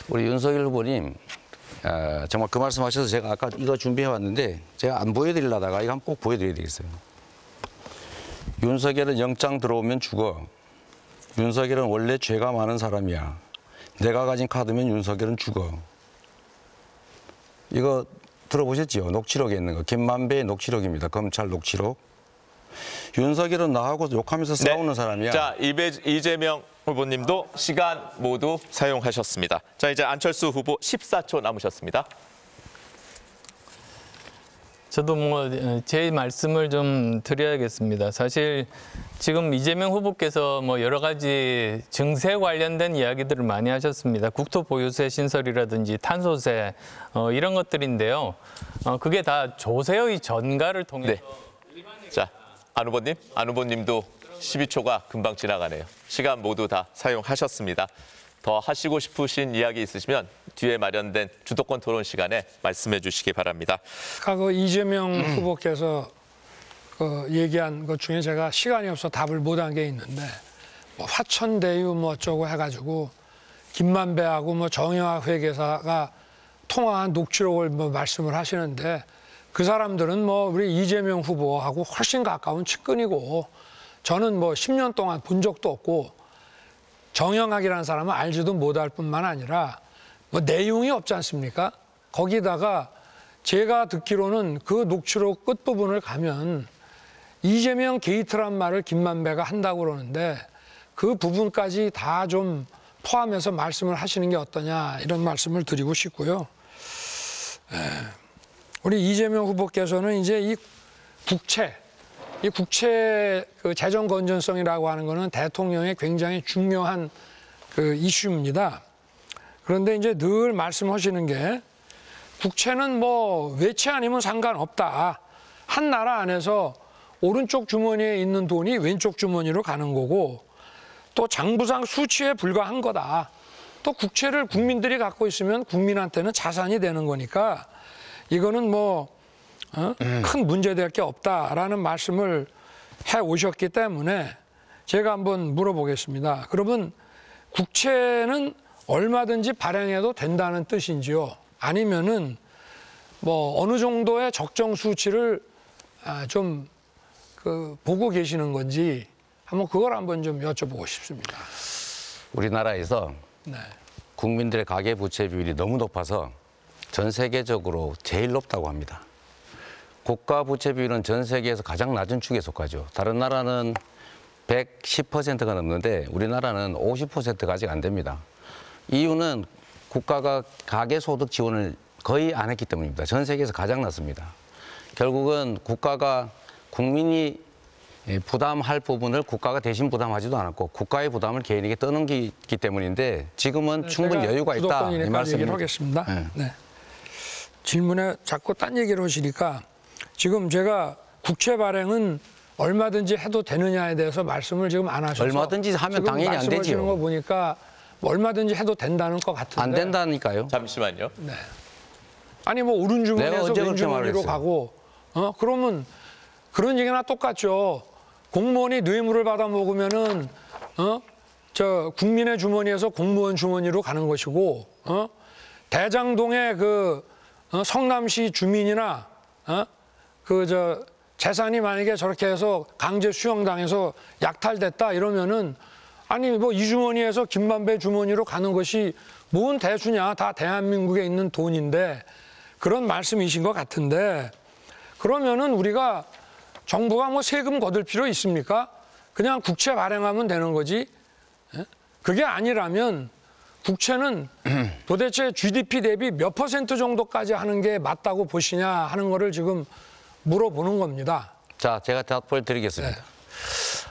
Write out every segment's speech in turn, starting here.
우리 윤석열 후보님 정말 그 말씀하셔서 제가 아까 이거 준비해 왔는데 제가 안 보여드리려다가 이거 한번 꼭 보여드려야 되겠어요. 윤석열은 영장 들어오면 죽어. 윤석열은 원래 죄가 많은 사람이야. 내가 가진 카드면 윤석열은 죽어. 이거 들어보셨죠? 녹취록에 있는 거. 김만배의 녹취록입니다. 검찰 녹취록. 윤석열은 나하고 욕하면서 싸우는 사람이야. 자, 이재명 후보님도 시간 모두 사용하셨습니다. 자, 이제 안철수 후보 14초 남으셨습니다. 저도 제 말씀을 좀 드려야겠습니다. 사실 지금 이재명 후보께서 여러 가지 증세 관련된 이야기들을 많이 하셨습니다. 국토보유세 신설이라든지 탄소세 이런 것들인데요. 그게 다 조세의 전가를 통해서. 네. 자, 안 후보님도 12초가 금방 지나가네요. 시간 모두 다 사용하셨습니다. 더 하시고 싶으신 이야기 있으시면 뒤에 마련된 주도권 토론 시간에 말씀해 주시기 바랍니다. 아까 이재명 후보께서 얘기한 것 중에 제가 시간이 없어 답을 못한 게 있는데 화천대유 어쩌고 해가지고 김만배하고 정영학 회계사가 통화한 녹취록을 말씀을 하시는데 그 사람들은 우리 이재명 후보하고 훨씬 가까운 측근이고 저는 10년 동안 본 적도 없고 정영학이라는 사람은 알지도 못할 뿐만 아니라 내용이 없지 않습니까? 거기다가 제가 듣기로는 그 녹취록 끝부분을 가면 이재명 게이트란 말을 김만배가 한다고 그러는데 그 부분까지 다 좀 포함해서 말씀을 하시는 게 어떠냐 이런 말씀을 드리고 싶고요. 우리 이재명 후보께서는 이제 이 국채 그 재정 건전성이라고 하는 거는 대통령의 굉장히 중요한 그 이슈입니다. 그런데 이제 늘 말씀하시는 게 국채는 외채 아니면 상관없다. 한 나라 안에서 오른쪽 주머니에 있는 돈이 왼쪽 주머니로 가는 거고 또 장부상 수치에 불과한 거다. 또 국채를 국민들이 갖고 있으면 국민한테는 자산이 되는 거니까 이거는 큰 문제될 게 없다라는 말씀을 해 오셨기 때문에 제가 한번 물어보겠습니다. 그러면 국채는 얼마든지 발행해도 된다는 뜻인지요? 아니면은 어느 정도의 적정 수치를 좀 보고 계시는 건지 한번 그걸 한번 좀 여쭤보고 싶습니다. 우리나라에서 네. 국민들의 가계부채 비율이 너무 높아서 전 세계적으로 제일 높다고 합니다. 국가 부채 비율은 전 세계에서 가장 낮은 축에 속하죠. 다른 나라는 110%가 넘는데 우리나라는 50%가 아직 안 됩니다. 이유는 국가가 가계소득 지원을 거의 안 했기 때문입니다. 전 세계에서 가장 낮습니다. 결국은 국가가 국민이 부담할 부분을 국가가 대신 부담하지도 않았고 국가의 부담을 개인에게 떠넘기기 때문인데 지금은 충분히 여유가 있다. 이 말씀을 하겠습니다. 네. 질문에 자꾸 딴 얘기를 하시니까 지금 제가 국채 발행은 얼마든지 해도 되느냐에 대해서 말씀을 지금 안 하셔서 얼마든지 하면 당연히 안 되지요. 말씀하시는 거 보니까 얼마든지 해도 된다는 것 같은데 안 된다니까요. 잠시만요. 네. 아니 오른 주머니에서 왼 주머니로 가고 그러면 그런 얘기나 똑같죠. 공무원이 뇌물을 받아 먹으면은 국민의 주머니에서 공무원 주머니로 가는 것이고 대장동의 성남시 주민이나 재산이 만약에 저렇게 해서 강제 수용당해서 약탈됐다 이러면은 아니 이 주머니에서 김만배 주머니로 가는 것이 뭔 대수냐. 다 대한민국에 있는 돈인데 그런 말씀이신 것 같은데 그러면은 우리가 정부가 세금 거둘 필요 있습니까? 그냥 국채 발행하면 되는 거지. 그게 아니라면 국채는 도대체 GDP 대비 몇 % 정도까지 하는 게 맞다고 보시냐 하는 거를 지금 물어보는 겁니다. 자, 제가 답을 드리겠습니다. 네.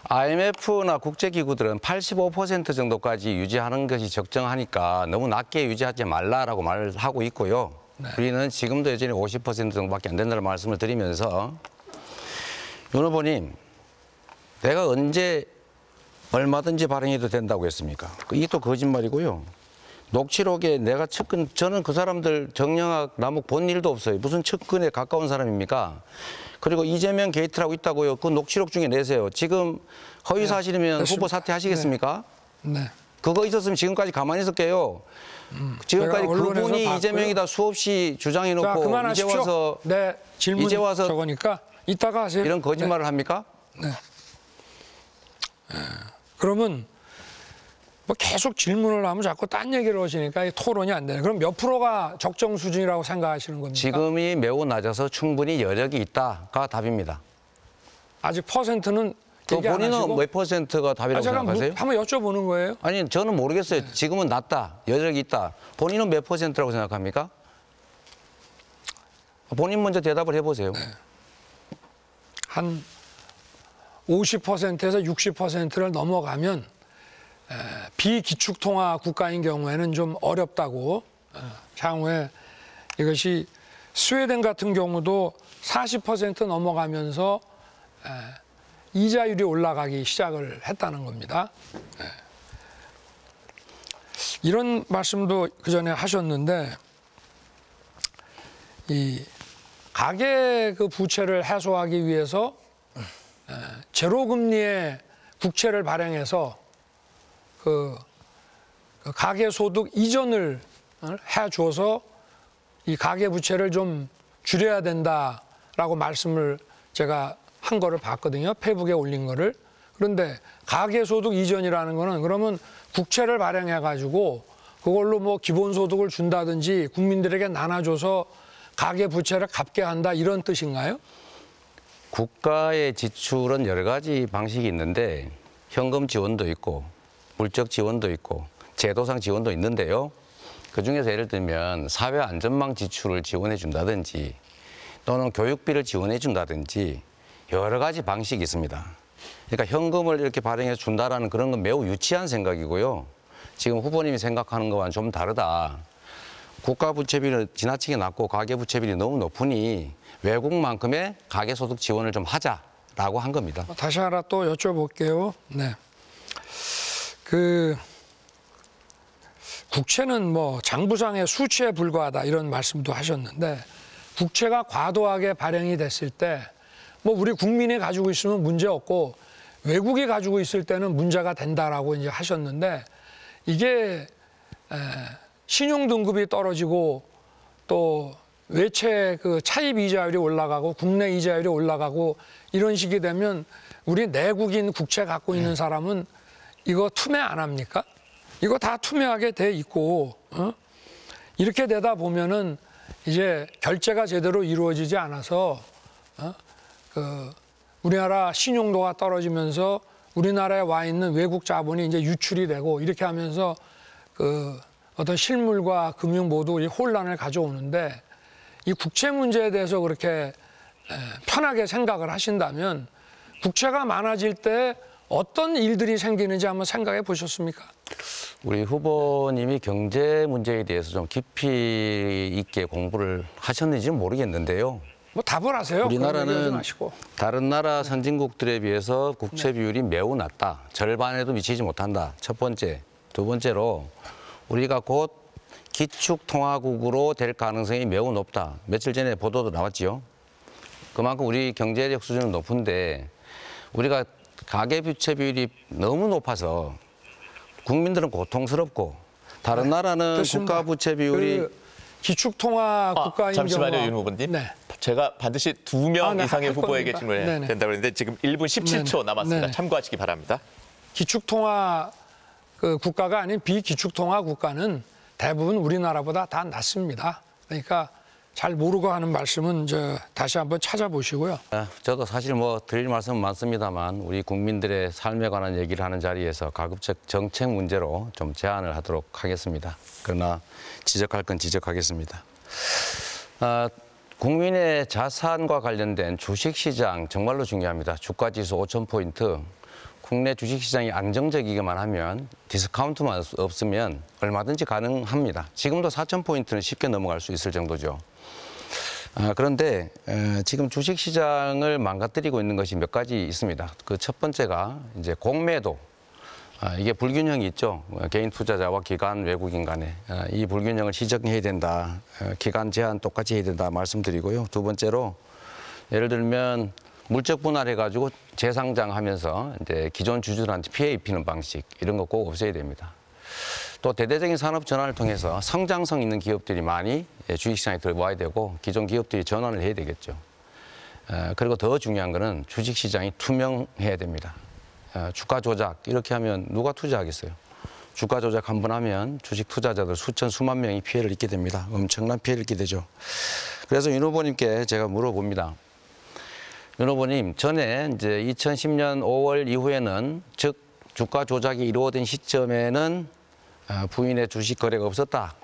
IMF나 국제기구들은 85% 정도까지 유지하는 것이 적정하니까 너무 낮게 유지하지 말라라고 말을 하고 있고요. 네. 우리는 지금도 여전히 50% 정도밖에 안 된다는 말씀을 드리면서 윤 후보님, 내가 언제 얼마든지 발행해도 된다고 했습니까? 이게 또 거짓말이고요. 녹취록에 내가 측근, 저는 그 사람들 정영학, 남욱 본 일도 없어요. 무슨 측근에 가까운 사람입니까? 그리고 이재명 게이트라고 있다고요. 그 녹취록 중에 내세요. 지금 허위 사실이면 네, 후보 사퇴하시겠습니까? 네. 그거 있었으면 지금까지 가만히 있을게요. 지금까지 제가 언론에서 그분이 봤고요. 이재명이다 수없이 자, 주장해놓고 이제 그만하십시오. 와서 네, 질문 이제 와서 저거니까 이따가 하세요. 이런 거짓말을 합니까? 그러면 뭐 계속 질문을 하면 자꾸 딴 얘기를 하시니까 토론이 안 되네. 그럼 몇 프로가 적정 수준이라고 생각하시는 겁니까? 지금이 매우 낮아서 충분히 여력이 있다가 답입니다. 아직 퍼센트는 그 얘기 안 본인은 하시고. 몇 퍼센트가 답이라고 제가 생각하세요? 한번 여쭤보는 거예요. 아니 저는 모르겠어요. 지금은 낮다, 여력이 있다. 본인은 몇 퍼센트라고 생각합니까? 본인 먼저 대답을 해보세요. 한 50%에서 60%를 넘어가면 비기축통화 국가인 경우에는 좀 어렵다고 향후에 이것이 스웨덴 같은 경우도 40% 넘어가면서 이자율이 올라가기 시작을 했다는 겁니다. 이런 말씀도 그 전에 하셨는데 이 가계 그 부채를 해소하기 위해서 제로금리의 국채를 발행해서 그 가계 소득 이전을 해줘서 이 가계 부채를 좀 줄여야 된다라고 말씀을 제가 한 거를 봤거든요. 페이북에 올린 거를. 그런데 가계 소득 이전이라는 거는 그러면 국채를 발행해 가지고 그걸로 뭐 기본소득을 준다든지 국민들에게 나눠줘서 가계 부채를 갚게 한다 이런 뜻인가요? 국가의 지출은 여러 가지 방식이 있는데 현금 지원도 있고 물적 지원도 있고 제도상 지원도 있는데요. 그중에서 예를 들면 사회 안전망 지출을 지원해 준다든지 또는 교육비를 지원해 준다든지 여러 가지 방식이 있습니다. 그러니까 현금을 이렇게 발행해 준다라는 그런 건 매우 유치한 생각이고요. 지금 후보님이 생각하는 거와는 좀 다르다. 국가 부채비는 지나치게 낮고 가계 부채비율이 너무 높으니 외국만큼의 가계소득 지원을 좀 하자라고 한 겁니다. 다시 하나 또 여쭤볼게요. 네. 그 국채는 뭐 장부상의 수치에 불과하다 이런 말씀도 하셨는데 국채가 과도하게 발행이 됐을 때 뭐 우리 국민이 가지고 있으면 문제 없고 외국이 가지고 있을 때는 문제가 된다라고 이제 하셨는데 이게 신용 등급이 떨어지고 또 외채 그 차입 이자율이 올라가고 국내 이자율이 올라가고 이런 식이 되면 우리 내국인 국채 갖고 있는 사람은 이거 투매 안 합니까? 이거 다 투명하게 돼 있고 이렇게 되다 보면은 이제 결제가 제대로 이루어지지 않아서 우리나라 신용도가 떨어지면서 우리나라에 와 있는 외국 자본이 이제 유출이 되고 이렇게 하면서 그 어떤 실물과 금융 모두 이 혼란을 가져오는데 이 국채 문제에 대해서 그렇게 편하게 생각을 하신다면 국채가 많아질 때 어떤 일들이 생기는지 한번 생각해 보셨습니까? 우리 후보님이 경제 문제에 대해서 좀 깊이 있게 공부를 하셨는지는 모르겠는데요. 뭐 답을 하세요. 우리나라는 마시고. 다른 나라 선진국들에 비해서 국채 비율이 매우 낮다. 절반에도 미치지 못한다. 첫 번째. 두 번째로 우리가 곧 기축통화국으로 될 가능성이 매우 높다. 며칠 전에 보도도 나왔지요. 그만큼 우리 경제력 수준은 높은데 우리가 가계부채 비율이 너무 높아서 국민들은 고통스럽고 다른 나라는 됐습니다. 국가부채 비율이 그 기축통화 국가인 잠시만요, 경우와- 윤 후보님. 네. 제가 반드시 2명 네, 이상의 할 후보에게 겁니다. 질문해야 네네. 된다고 했는데 지금 1분 17초 네네. 남았습니다. 네네. 참고하시기 바랍니다. 기축통화 그 국가가 아닌 비기축통화 국가는 대부분 우리나라보다 다 낮습니다. 그러니까 잘 모르고 하는 말씀은 다시 한번 찾아보시고요. 저도 사실 뭐 드릴 말씀은 많습니다만 우리 국민들의 삶에 관한 얘기를 하는 자리에서 가급적 정책 문제로 좀 제안을 하도록 하겠습니다. 그러나 지적할 건 지적하겠습니다. 국민의 자산과 관련된 주식시장 정말로 중요합니다. 주가지수 5,000포인트. 국내 주식시장이 안정적이기만 하면 디스카운트만 없으면 얼마든지 가능합니다. 지금도 4,000포인트는 쉽게 넘어갈 수 있을 정도죠. 그런데 지금 주식시장을 망가뜨리고 있는 것이 몇 가지 있습니다. 그 첫 번째가 이제 공매도. 이게 불균형이 있죠. 개인 투자자와 기관 외국인 간에 이 불균형을 시정해야 된다. 기간 제한 똑같이 해야 된다 말씀드리고요. 두 번째로 예를 들면 물적 분할해가지고 재상장하면서 이제 기존 주주들한테 피해 입히는 방식 이런 거 꼭 없애야 됩니다. 또 대대적인 산업 전환을 통해서 성장성 있는 기업들이 많이 주식시장에 들어와야 되고 기존 기업들이 전환을 해야 되겠죠. 그리고 더 중요한 거는 주식시장이 투명해야 됩니다. 주가 조작 이렇게 하면 누가 투자하겠어요? 주가 조작 한 번 하면 주식 투자자들 수천 수만 명이 피해를 입게 됩니다. 엄청난 피해를 입게 되죠. 그래서 윤 후보님께 제가 물어봅니다. 윤 후보님, 전에 이제 2010년 5월 이후에는 즉 주가 조작이 이루어진 시점에는 부인의 주식 거래가 없었다.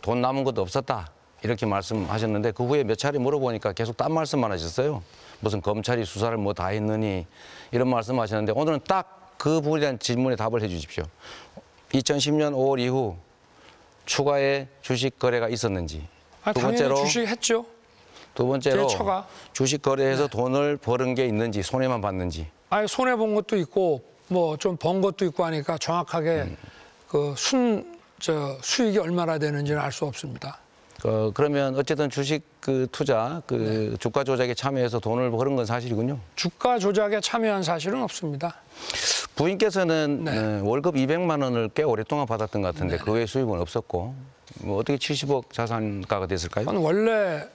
돈 남은 것도 없었다. 이렇게 말씀하셨는데 그 후에 몇 차례 물어보니까 계속 딴 말씀만 하셨어요. 무슨 검찰이 수사를 뭐 다 했느니 이런 말씀하셨는데 오늘은 딱 그 부분에 대한 질문에 답을 해 주십시오. 2010년 5월 이후 추가의 주식 거래가 있었는지. 두 번째로 주식 했죠. 두 번째로 제 처가. 주식 거래에서 돈을 버는 게 있는지 손해만 봤는지. 아니 손해 본 것도 있고 뭐 좀 번 것도 있고 하니까 정확하게 그 수익이 얼마나 되는지는 알 수 없습니다. 그러면 어쨌든 주식 투자 주가 조작에 참여해서 돈을 버는 건 사실이군요. 주가 조작에 참여한 사실은 없습니다. 부인께서는 월급 200만 원을 꽤 오랫동안 받았던 것 같은데 그 외에 수입은 없었고 뭐 어떻게 70억 자산가가 됐을까요? 저는 원래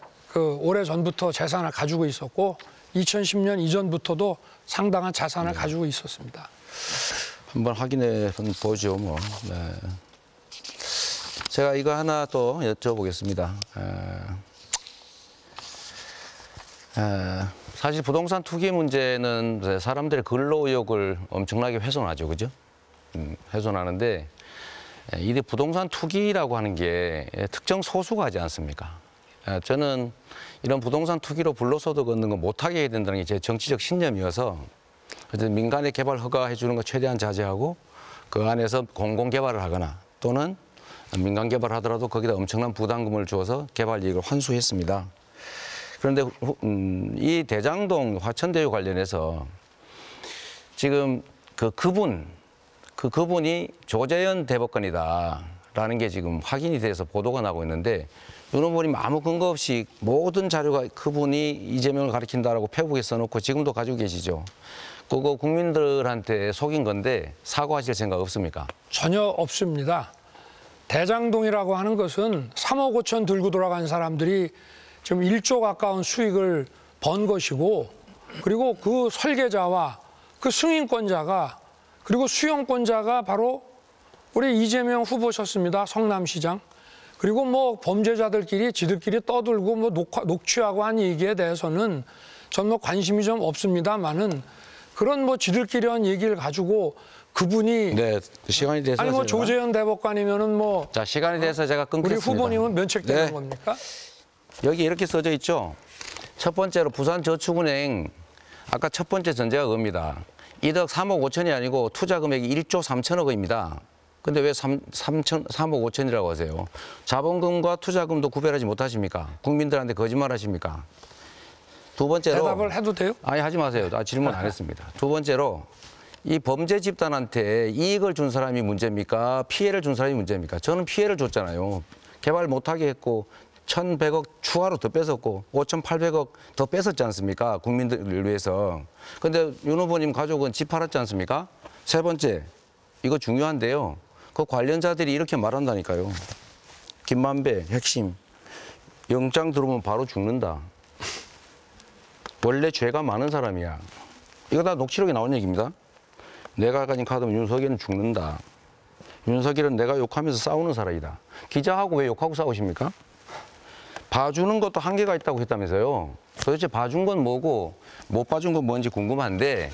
오래 전부터 재산을 가지고 있었고 2010년 이전부터도 상당한 자산을 가지고 있었습니다. 한번 확인해 보죠. 뭐. 네. 제가 이거 하나 또 여쭤보겠습니다. 사실 부동산 투기 문제는 사람들의 근로 의욕을 엄청나게 훼손하죠, 그죠? 훼손하는데 이 부동산 투기라고 하는 게 특정 소수가 하지 않습니까? 저는 이런 부동산 투기로 불로소득 얻는 거 못하게 해야 된다는 게 제 정치적 신념이어서 민간의 개발 허가해 주는 거 최대한 자제하고 그 안에서 공공 개발을 하거나 또는 민간 개발하더라도 거기다 엄청난 부담금을 주어서 개발 이익을 환수했습니다. 그런데 이 대장동 화천대유 관련해서 지금 그분이 조재현 대법관이다라는 게 지금 확인이 돼서 보도가 나고 있는데 윤 후보님 아무 근거 없이 모든 자료가 그분이 이재명을 가리킨다라고 페북에 써놓고 지금도 가지고 계시죠. 그거 국민들한테 속인 건데 사과하실 생각 없습니까? 전혀 없습니다. 대장동이라고 하는 것은 3억 5천 들고 돌아간 사람들이 지금 1조 가까운 수익을 번 것이고 그리고 그 설계자와 그 승인권자가 그리고 수용권자가 바로 우리 이재명 후보셨습니다. 성남시장. 그리고 뭐 범죄자들끼리 지들끼리 떠들고 뭐 녹취하고 한 얘기에 대해서는 전 뭐 관심이 좀 없습니다만은 그런 뭐 지들끼리 한 얘기를 가지고 그분이 네, 시간이 돼서 아니 뭐 조재현 대법관이면은 뭐 자 시간이 돼서 제가 우리 끊겠습니다. 후보님은 면책되는 네. 겁니까? 여기 이렇게 써져 있죠. 첫 번째로 부산저축은행 아까 첫 번째 전제가 그겁니다. 이득 3억 5천이 아니고 투자 금액이 1조 3천억입니다. 근데 왜 3억 5천이라고 하세요? 자본금과 투자금도 구별하지 못하십니까? 국민들한테 거짓말 하십니까? 두 번째로 대답을 해도 돼요? 아니 하지 마세요. 질문 안 했습니다. 두 번째로 이 범죄 집단한테 이익을 준 사람이 문제입니까? 피해를 준 사람이 문제입니까? 저는 피해를 줬잖아요. 개발 못하게 했고 1,100억 추가로 더 뺏었고 5,800억 더 뺏었지 않습니까? 국민들을 위해서. 근데 윤 후보님 가족은 집 팔았지 않습니까? 세 번째, 이거 중요한데요. 그 관련자들이 이렇게 말한다니까요. 김만배 핵심, 영장 들어오면 바로 죽는다. 원래 죄가 많은 사람이야. 이거 다 녹취록에 나온 얘기입니다. 내가 가진 카드면 윤석열은 죽는다. 윤석열은 내가 욕하면서 싸우는 사람이다. 기자하고 왜 욕하고 싸우십니까? 봐주는 것도 한계가 있다고 했다면서요. 도대체 봐준 건 뭐고 못 봐준 건 뭔지 궁금한데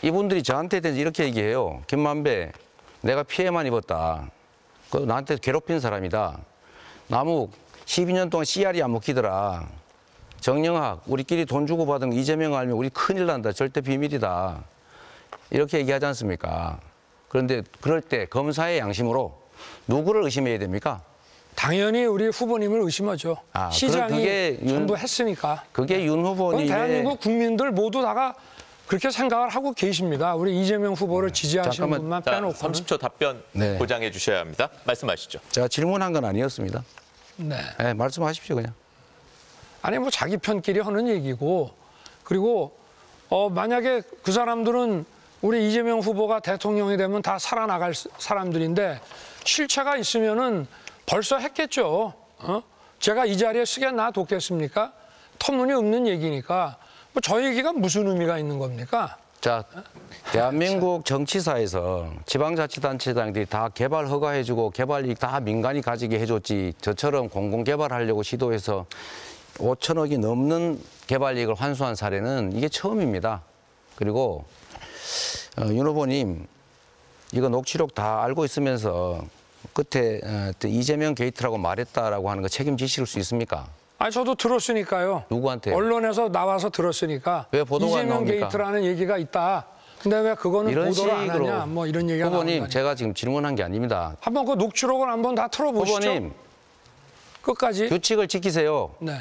이분들이 저한테 대해서 이렇게 얘기해요. 김만배, 내가 피해만 입었다. 그 나한테 괴롭힌 사람이다. 남욱, 12년 동안 CR이 안 먹히더라. 정영학, 우리끼리 돈 주고 받은 거 이재명 알면 우리 큰일 난다. 절대 비밀이다. 이렇게 얘기하지 않습니까? 그런데 그럴 때 검사의 양심으로 누구를 의심해야 됩니까? 당연히 우리 후보님을 의심하죠. 시장이 그게 전부 했으니까. 그게 윤 후보님의 대한민국 국민들 모두 다가 그렇게 생각을 하고 계십니다. 우리 이재명 후보를 지지하시는 잠깐만. 분만 자, 빼놓고. 30초 답변 네. 보장해 주셔야 합니다. 말씀하시죠. 제가 질문한 건 아니었습니다. 네. 네, 말씀하십시오 그냥. 아니 뭐 자기 편끼리 하는 얘기고 그리고 만약에 그 사람들은 우리 이재명 후보가 대통령이 되면 다 살아나갈 사람들인데 실체가 있으면은 벌써 했겠죠. 제가 이 자리에 쓰게 놔뒀겠습니까? 터무니없는 얘기니까 뭐 저 얘기가 무슨 의미가 있는 겁니까? 자, 대한민국 정치사에서 지방자치단체장들이 다 개발 허가해주고 개발 이익 다 민간이 가지게 해줬지 저처럼 공공개발하려고 시도해서 5천억이 넘는 개발 이익을 환수한 사례는 이게 처음입니다. 그리고 윤 후보님 이거 녹취록 다 알고 있으면서 끝에 이재명 게이트라고 말했다라고 하는 거 책임지실 수 있습니까? 아니 저도 들었으니까요. 누구한테요? 언론에서 나와서 들었으니까. 왜 보도가 안 이재명 나옵니까? 게이트라는 얘기가 있다. 근데 왜 그거는 이런 보도를 안 식으로 하냐? 뭐 이런 얘기가 후보님 나온다니. 제가 지금 질문한 게 아닙니다. 한번 그 녹취록을 한번 다 틀어보시죠. 후보님 끝까지. 규칙을 지키세요. 네.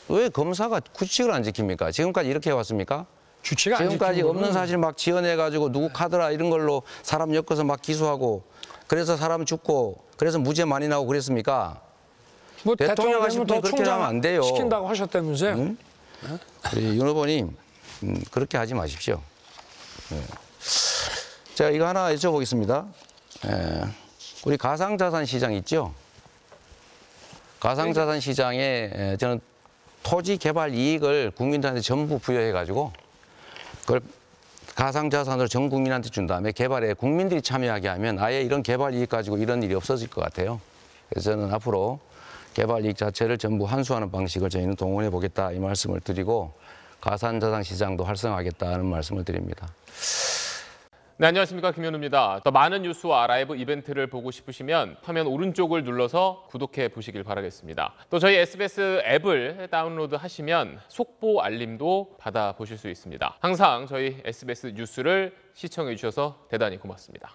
왜 검사가 규칙을 안 지킵니까? 지금까지 이렇게 해왔습니까? 주치가 안 지금까지 지키는 없는 거는 사실 막 지어내가지고 누구 카드라 이런 걸로 사람 엮어서 막 기소하고 그래서 사람 죽고 그래서 무죄 많이 나오고 그랬습니까? 뭐 대통령 하실 대통령은 분이 더 그렇게 하면 안 돼요. 시킨다고 하셨다면서요? 응? 우리 윤 후보님 그렇게 하지 마십시오. 네. 제가 이거 하나 여쭤보겠습니다. 우리 가상자산 시장 있죠? 가상자산 시장에 저는 토지 개발 이익을 국민들한테 전부 부여해가지고 그걸 가상자산으로 전 국민한테 준 다음에 개발에 국민들이 참여하게 하면 아예 이런 개발 이익 가지고 이런 일이 없어질 것 같아요. 그래서 저는 앞으로 개발 이익 자체를 전부 환수하는 방식을 저희는 동원해 보겠다 이 말씀을 드리고 가상자산 시장도 활성화하겠다는 말씀을 드립니다. 네, 안녕하십니까, 김현우입니다. 더 많은 뉴스와 라이브 이벤트를 보고 싶으시면 화면 오른쪽을 눌러서 구독해 보시길 바라겠습니다. 또 저희 SBS 앱을 다운로드 하시면 속보 알림도 받아보실 수 있습니다. 항상 저희 SBS 뉴스를 시청해 주셔서 대단히 고맙습니다.